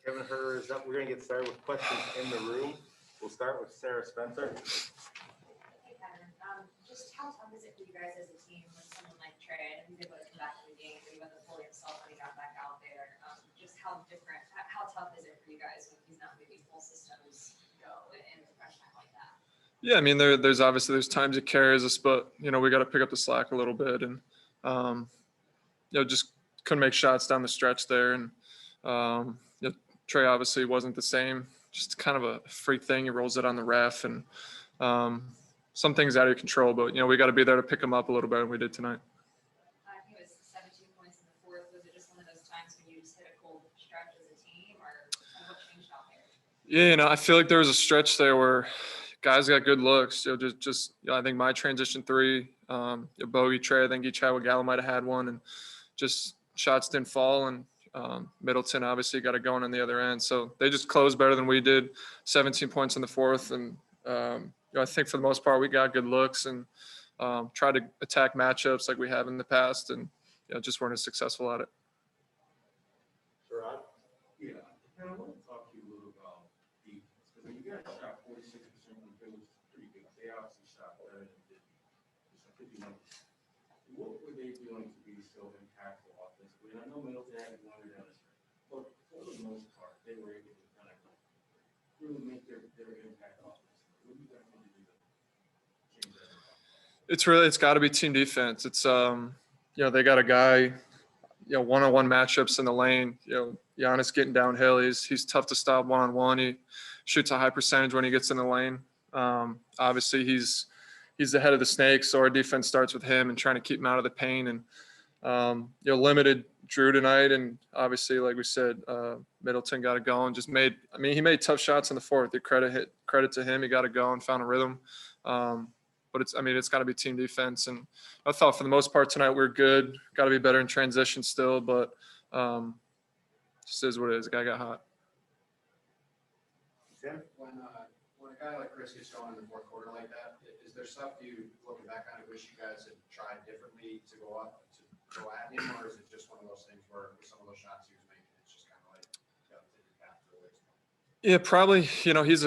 Kevin Huerter is up. We're going to get started with questions in the room. We'll start with Sarah Spencer. Hey, Kevin. Just how tough is it for you guys as a team when someone like Trae, and he's able to come back to the game, but he wasn't fully himself when he got back out there? Just how tough is it for you guys when he's not maybe full systems go in a fresh time like that? Yeah, I mean, there's times it carries us, but we got to pick up the slack a little bit, and just couldn't make shots down the stretch there, and Trae obviously wasn't the same. Just kind of a freak thing. He rolls it on the ref, and some things out of your control, but we got to be there to pick him up a little better than we did tonight. I think it was 17 points in the fourth. Was it just one of those times when you just hit a cold stretch as a team, or what changed out there? Yeah, I feel like there was a stretch there where guys got good looks. I think my transition three, Bogey, Trae, I think each had what Gallo might have had one, and just shots didn't fall, and Middleton obviously got it going on the other end. So they just closed better than we did. 17 points in the fourth, and I think for the most part we got good looks and tried to attack matchups like we have in the past, and just weren't as successful at it. Sherrod? Yeah, and I want to talk to you a little about defense, because when you guys shot 46% from the field, was pretty good. They obviously shot better than 51. What were they doing to be so impactful offensively? And I know Middleton had one or the other, but for the most part, they were able to kind of really make their impact offensively. What do you guys want to do to change that? It's got to be team defense. It's they got a guy, one-on-one matchups in the lane. Giannis getting downhill. He's tough to stop one-on-one. He shoots a high percentage when he gets in the lane. Obviously he's the head of the snake, so our defense starts with him and trying to keep him out of the paint. And limited Drew tonight, and obviously, like we said, Middleton got it going. He made tough shots in the fourth. The credit to him. He got it going, found a rhythm. But it's got to be team defense. And I thought for the most part tonight we were good. Got to be better in transition still, but just is what it is. The guy got hot. Tim? When a guy like Chris gets going in the fourth quarter like that, is there stuff you looking back on wish you guys had tried differently to go at him, or is it just one of those things where some of those shots he was making, it's just kind of like Yeah, probably. He's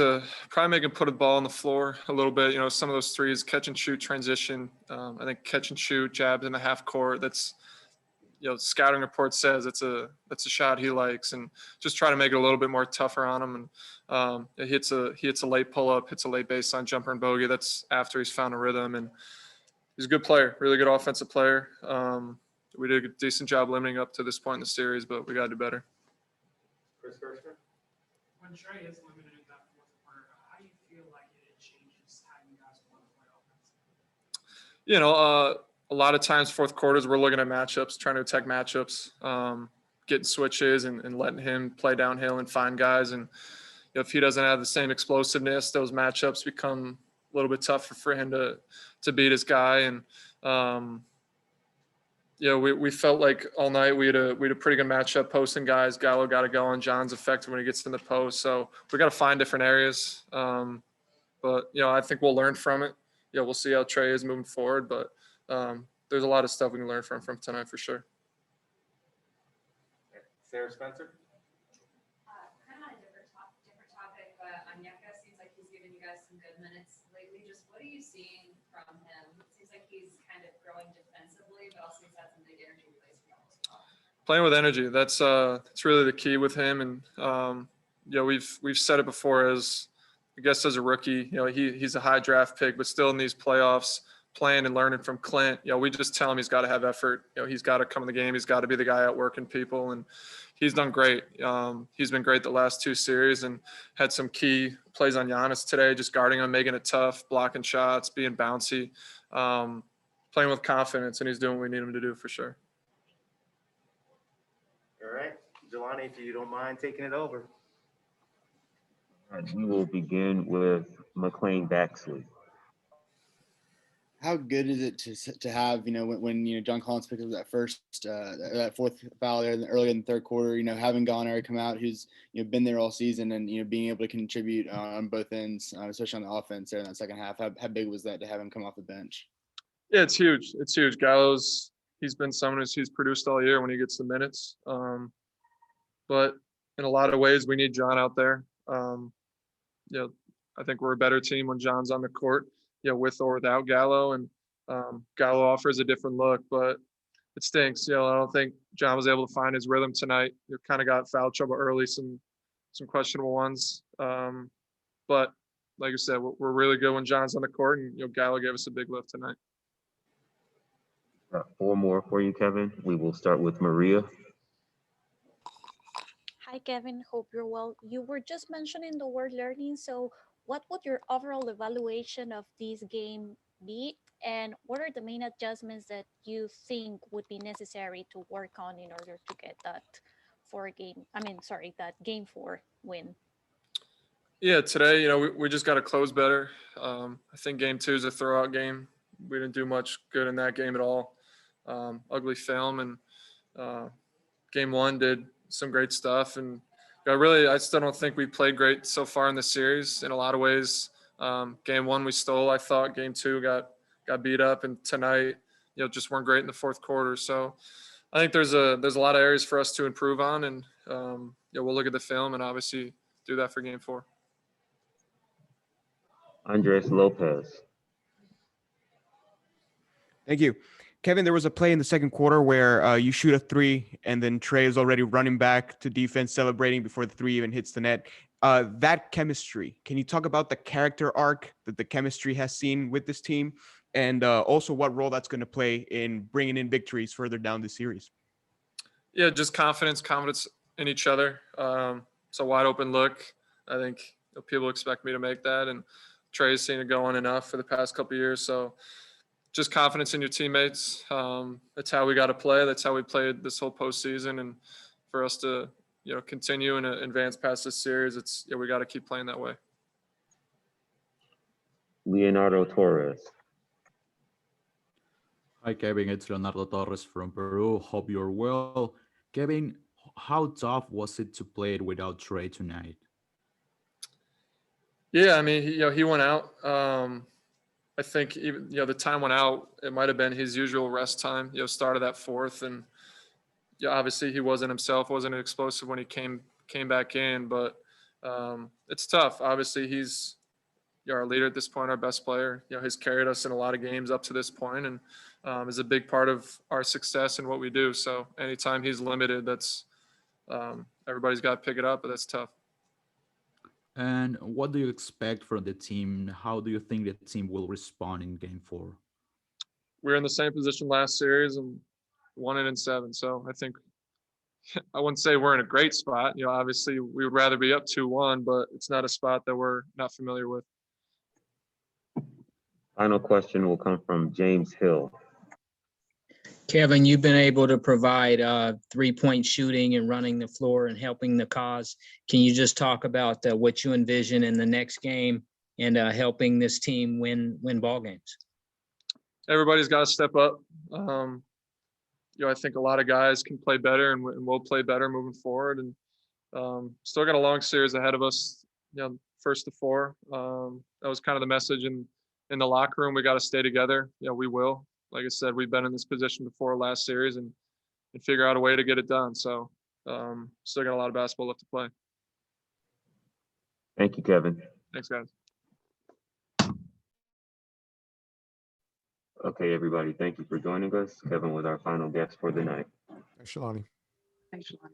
probably making put a ball on the floor a little bit. Some of those threes, catch and shoot transition. I think catch and shoot jabs in the half court. That's scouting report says that's a shot he likes, and just try to make it a little bit more tougher on him. And he hits a late pull up, hits a late baseline jumper and bogey. That's after he's found a rhythm, and he's a good player, really good offensive player. We did a decent job limiting up to this point in the series, but we got to do better. Chris Gershner? When Trae is limited in that fourth quarter, how do you feel like it changes how you guys want to play offense? A lot of times fourth quarters we're looking at matchups, trying to attack matchups, getting switches and letting him play downhill and find guys. And if he doesn't have the same explosiveness, those matchups become a little bit tougher for him to beat his guy. And we felt like all night we had a pretty good matchup posting guys. Gallo got it going. John's effective when he gets in the post. So we got to find different areas. But I think we'll learn from it. We'll see how Trae is moving forward. But there's a lot of stuff we can learn from tonight for sure. Sarah Spencer? Kind of on a different topic, but Onyeka seems like he's giving you guys some good minutes lately. Just what are you seeing from him? It seems like he's kind of growing defensively, but also he's had some big energy plays for y'all as well. Playing with energy, that's really the key with him. And we've said it before, as I guess as a rookie, he's a high draft pick, but still in these playoffs, playing and learning from Clint. We just tell him he's got to have effort. He's got to come in the game. He's got to be the guy out working people, and he's done great. He's been great the last two series and had some key plays on Giannis today, just guarding him, making it tough, blocking shots, being bouncy, playing with confidence, and he's doing what we need him to do for sure. All right. Jelani, if you don't mind taking it over. All right, we will begin with McLean Baxley. How good is it to have, when John Collins picked up that fourth foul there early in the third quarter, having Gallinari come out, who's, been there all season, and, being able to contribute on both ends, especially on the offense there in that second half. How big was that to have him come off the bench? Yeah, it's huge. It's huge. Gallo's, he's been someone who's produced all year when he gets the minutes. But in a lot of ways, we need John out there. I think we're a better team when John's on the court, with or without Gallo. And Gallo offers a different look, but it stinks. I don't think John was able to find his rhythm tonight. You kind of got foul trouble early, some questionable ones. But like I said, we're really good when John's on the court, and Gallo gave us a big lift tonight. Got 4 more for you, Kevin. We will start with Maria. Hi, Kevin. Hope you're well. You were just mentioning the word learning. So, what would your overall evaluation of this game be? And what are the main adjustments that you think would be necessary to work on in order to get that game 4 win? Yeah, today, we just got to close better. I think game 2 is a throwout game. We didn't do much good in that game at all. Ugly film, and game 1 did some great stuff. And I still don't think we played great so far in the series in a lot of ways. Game 1 we stole, I thought. Game 2 got beat up, and tonight, just weren't great in the fourth quarter. So I think there's a lot of areas for us to improve on, and we'll look at the film and obviously do that for game 4. Andres Lopez. Thank you. Kevin, there was a play in the second quarter where you shoot a 3 and then Trae is already running back to defense, celebrating before the 3 even hits the net. That chemistry, can you talk about the character arc that the chemistry has seen with this team, and also what role that's going to play in bringing in victories further down the series? Yeah, just confidence in each other. It's a wide open look. I think people expect me to make that, and Trae's seen it going enough for the past couple of years. So just confidence in your teammates. That's how we got to play. That's how we played this whole postseason. And for us to, continue and advance past this series, we got to keep playing that way. Leonardo Torres. Hi, Kevin. It's Leonardo Torres from Peru. Hope you're well. Kevin, how tough was it to play it without Trae tonight? Yeah, I mean, he went out. I think even, the time went out, it might have been his usual rest time, start of that fourth. And obviously he wasn't himself, wasn't explosive when he came back in, but it's tough. Obviously he's our leader at this point, our best player. He's carried us in a lot of games up to this point, and is a big part of our success and what we do. So anytime he's limited, that's everybody's got to pick it up, but that's tough. And what do you expect from the team? How do you think the team will respond in game 4? We're in the same position last series and won it in 7. So I think I wouldn't say we're in a great spot. Obviously we would rather be up 2-1, but it's not a spot that we're not familiar with. Final question will come from James Hill. Kevin, you've been able to provide 3-point shooting and running the floor and helping the cause. Can you just talk about what you envision in the next game and helping this team win ball games? Everybody's got to step up. I think a lot of guys can play better and will play better moving forward. And still got a long series ahead of us. First to 4. That was kind of the message in the locker room. We got to stay together. We will. Like I said, we've been in this position before last series and figure out a way to get it done. So still got a lot of basketball left to play. Thank you, Kevin. Thanks, guys. Okay, everybody. Thank you for joining us. Kevin was our final guest for the night. Thanks, Shalani. Thanks, Shalani.